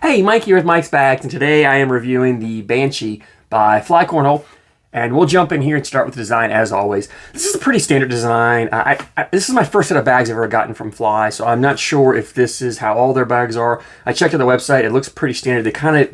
Hey, Mike here with Mike's Bags, and today I am reviewing the Banshee by Fly Cornhole. And we'll jump in here and start with the design as always. This is a pretty standard design. This is my first set of bags I've ever gotten from Fly, so I'm not sure if this is how all their bags are. I checked on the website; it looks pretty standard. They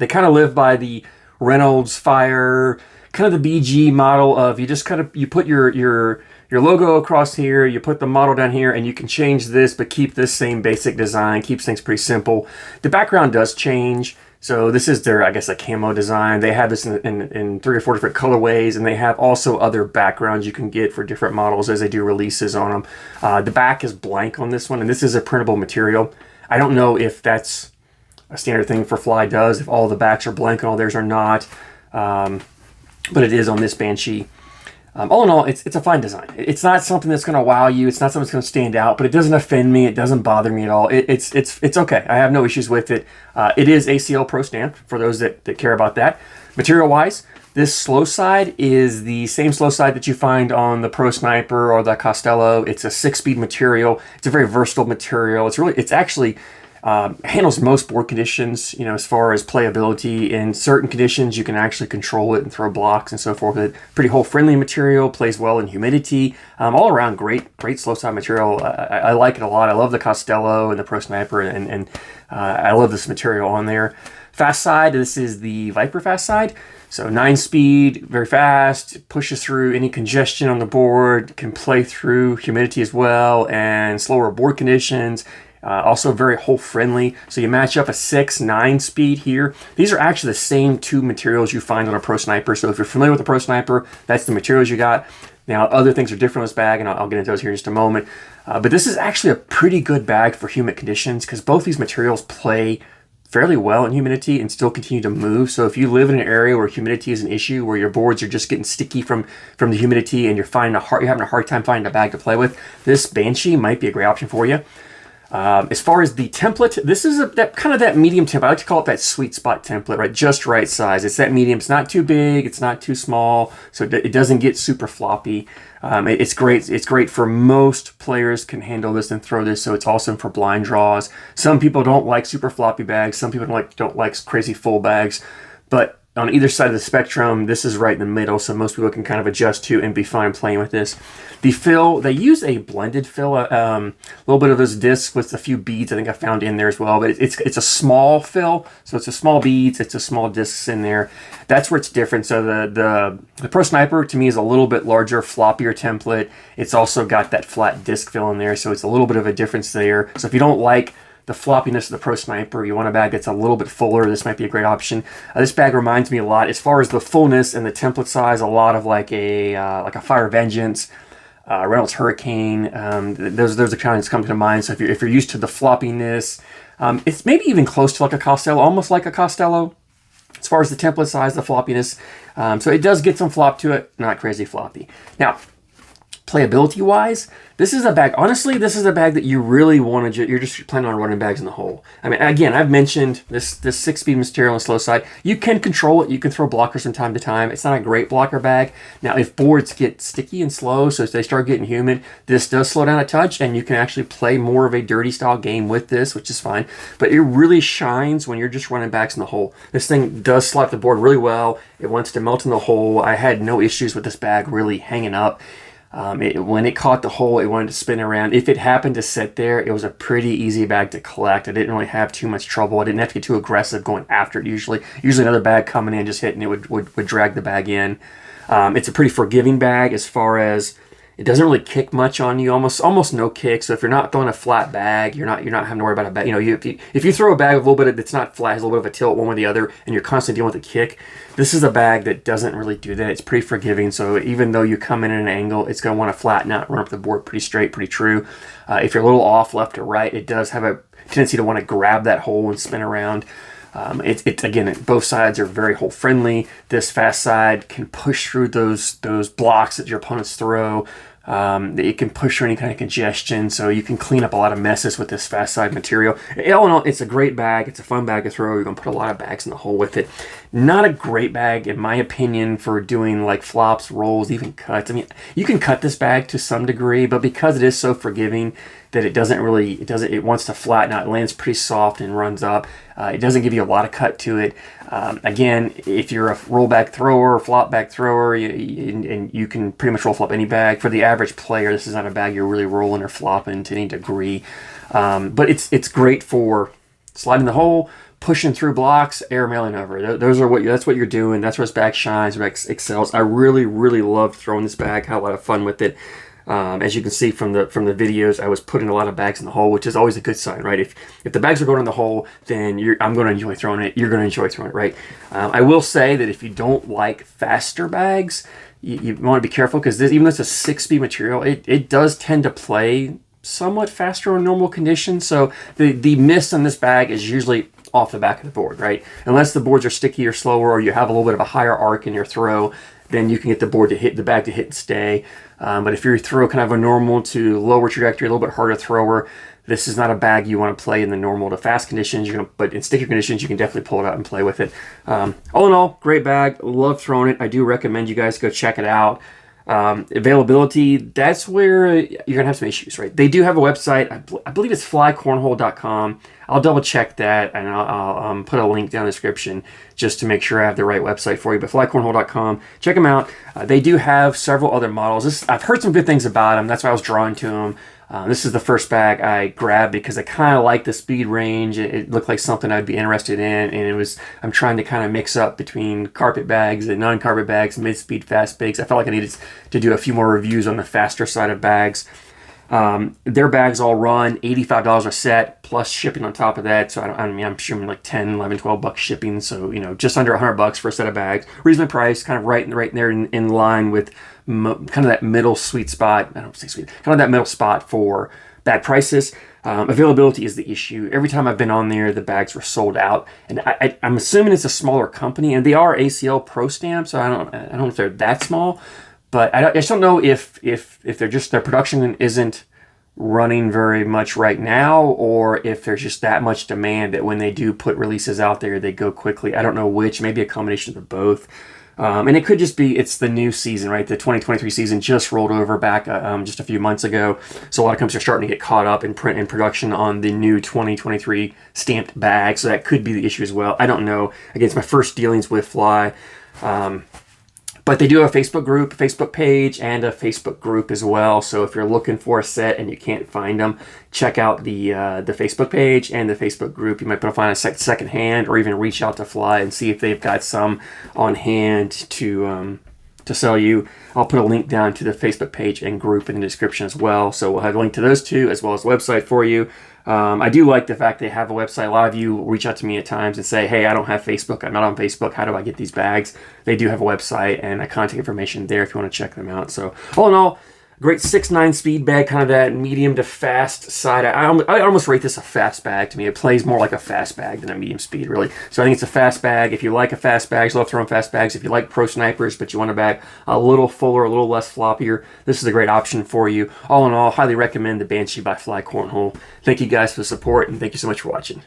kind of live by the Reynolds Fire, kind of the BG model of you put your logo across here, you put the model down here, and you can change this, but keep this same basic design. Keeps things pretty simple. The background does change. So this is their, I guess, a camo design. They have this in 3 or 4 different colorways, and they have also other backgrounds you can get for different models as they do releases on them. The back is blank on this one, and this is a printable material. I don't know if that's a standard thing for Fly does, if all the backs are blank and all theirs are not, but it is on this Banshee. All in all, it's a fine design. It's not something that's going to wow you. It's not something that's going to stand out, but it doesn't offend me. It doesn't bother me at all. It's okay. I have no issues with it. It is ACL Pro stamped for those that care about that. Material-wise, this slow side is the same slow side that you find on the Pro Sniper or the Costello. It's a 6-speed material. It's a very versatile material. It's actually handles most board conditions, as far as playability. In certain conditions, you can actually control it and throw blocks and so forth. It's pretty hole-friendly material, plays well in humidity. All around, great slow side material. I like it a lot. I love the Costello and the Pro Sniper, and I love this material on there. Fast side, this is the Viper fast side. So 9-speed, very fast, pushes through any congestion on the board, can play through humidity as well, and slower board conditions. Also very hole friendly. So you match up a 6-9 speed here. These are actually the same two materials you find on a Pro Sniper. So if you're familiar with the Pro Sniper, that's the materials you got. Now other things are different on this bag, and I'll get into those here in just a moment. But this is actually a pretty good bag for humid conditions because both these materials play fairly well in humidity and still continue to move. So if you live in an area where humidity is an issue, where your boards are just getting sticky from the humidity, and you're having a hard time finding a bag to play with, this Banshee might be a great option for you. As far as the template, this is that medium template. I like to call it that sweet spot template, right? Just right size. It's that medium. It's not too big. It's not too small. So it doesn't get super floppy. It's great. It's great for most players can handle this and throw this. So it's awesome for blind draws. Some people don't like super floppy bags. Some people don't like crazy full bags. But on either side of the spectrum, this is right in the middle, so most people can kind of adjust to and be fine playing with this. The fill, they use a blended fill, a little bit of this disc with a few beads I think I found in there as well, but it's a small fill, so it's a small beads, it's a small discs in there. That's where it's different. So the Pro Sniper to me is a little bit larger, floppier template. It's also got that flat disc fill in there, so it's a little bit of a difference there. So if you don't like the floppiness of the Pro Sniper, you want a bag that's a little bit fuller, this might be a great option. This bag reminds me a lot, as far as the fullness and the template size, a lot of like a Fire Vengeance, Reynolds Hurricane. Those are kind of come to mind. So if you're used to the floppiness, it's maybe even close to like a Costello, almost like a Costello, as far as the template size, the floppiness. So it does get some flop to it, not crazy floppy. Now, playability wise, this is a bag, honestly, this is a bag that you really want to, you're just planning on running bags in the hole. I mean, again, I've mentioned this 6-speed material on the slow side. You can control it. You can throw blockers from time to time. It's not a great blocker bag. Now, if boards get sticky and slow, so if they start getting humid, this does slow down a touch, and you can actually play more of a dirty style game with this, which is fine. But it really shines when you're just running bags in the hole. This thing does slap the board really well. It wants to melt in the hole. I had no issues with this bag really hanging up. When it caught the hole, it wanted to spin around. If it happened to sit there, it was a pretty easy bag to collect. I didn't really have too much trouble. I didn't have to get too aggressive going after it usually. Usually another bag coming in, just hitting it would drag the bag in. It's a pretty forgiving bag as far as it doesn't really kick much on you, almost no kick. So if you're not throwing a flat bag, you're not having to worry about a bag. If you throw a bag with a little bit that's not flat, has a little bit of a tilt one way or the other, and you're constantly dealing with a kick, this is a bag that doesn't really do that. It's pretty forgiving. So even though you come in at an angle, it's going to want to flatten out, run up the board pretty straight, pretty true. If you're a little off left or right, it does have a tendency to want to grab that hole and spin around. Again, both sides are very hole friendly. This fast side can push through those blocks that your opponents throw. It can push through any kind of congestion, so you can clean up a lot of messes with this fast side material. All in all, it's a great bag. It's a fun bag to throw. You're going to put a lot of bags in the hole with it. Not a great bag, in my opinion, for doing like flops, rolls, even cuts. I mean, you can cut this bag to some degree, but because it is so forgiving, that it wants to flatten out. It lands pretty soft and runs up. It doesn't give you a lot of cut to it. Again, if you're a roll back thrower, flop back thrower, and you can pretty much roll flop any bag. For the average player, this is not a bag you're really rolling or flopping to any degree. But it's great for sliding the hole, pushing through blocks, airmailing over. That's what you're doing. That's where this bag shines, where it excels. I really, really loved throwing this bag. Had a lot of fun with it. As you can see from the videos, I was putting a lot of bags in the hole, which is always a good sign, right? If the bags are going in the hole, then I'm going to enjoy throwing it. You're going to enjoy throwing it, right? I will say that if you don't like faster bags, you want to be careful, because even though it's a 6-speed material, it does tend to play somewhat faster in normal conditions. So the miss on this bag is usually off the back of the board, right? Unless the boards are sticky or slower, or you have a little bit of a higher arc in your throw, then you can get the bag to hit and stay. But if you throw kind of a normal to lower trajectory, a little bit harder thrower, this is not a bag you want to play in the normal to fast conditions. But in sticky conditions, you can definitely pull it out and play with it. All in all, great bag. Love throwing it. I do recommend you guys go check it out. Availability, that's where you're gonna have some issues, right? They do have a website. I believe it's flycornhole.com. I'll double check that, and I'll put a link down in the description just to make sure I have the right website for you. But flycornhole.com, check them out. They do have several other models. I've heard some good things about them. That's why I was drawn to them. This is the first bag I grabbed because I kind of like the speed range. It looked like something I'd be interested in, and I'm trying to kind of mix up between carpet bags and non-carpet bags, mid-speed, fast bags. I felt like I needed to do a few more reviews on the faster side of bags. Their bags all run $85 a set plus shipping on top of that. So I'm assuming like 10, 11, 12 bucks shipping. So, just under $100 for a set of bags. Reasonable price, kind of right there in line with kind of that middle sweet spot. I don't say sweet, kind of that middle spot for bag prices. Availability is the issue. Every time I've been on there, the bags were sold out, and I'm assuming it's a smaller company, and they are ACL Pro Stamp, so I don't know if they're that small. But I just don't know if they're just, their production isn't running very much right now, or if there's just that much demand that when they do put releases out there, they go quickly. I don't know which, maybe a combination of both. And it could just be it's the new season, right? The 2023 season just rolled over back just a few months ago. So a lot of companies are starting to get caught up in print and production on the new 2023 stamped bag. So that could be the issue as well. I don't know. Again, it's my first dealings with Fly. But they do have a Facebook page, and a Facebook group as well. So if you're looking for a set and you can't find them, check out the Facebook page and the Facebook group. You might be able to find a second hand, or even reach out to Fly and see if they've got some on hand to sell you. I'll put a link down to the Facebook page and group in the description as well. So we'll have a link to those two as well as the website for you. I do like the fact they have a website. A lot of you reach out to me at times and say, hey, I don't have Facebook. I'm not on Facebook. How do I get these bags? They do have a website and a contact information there if you want to check them out. So all in all, great 6.9 speed bag, kind of that medium to fast side. I almost rate this a fast bag to me. It plays more like a fast bag than a medium speed, really. So I think it's a fast bag. If you like a fast bag, you love throwing fast bags. If you like pro snipers, but you want a bag a little fuller, a little less floppier, this is a great option for you. All in all, highly recommend the Banshee by Fly Cornhole. Thank you guys for the support, and thank you so much for watching.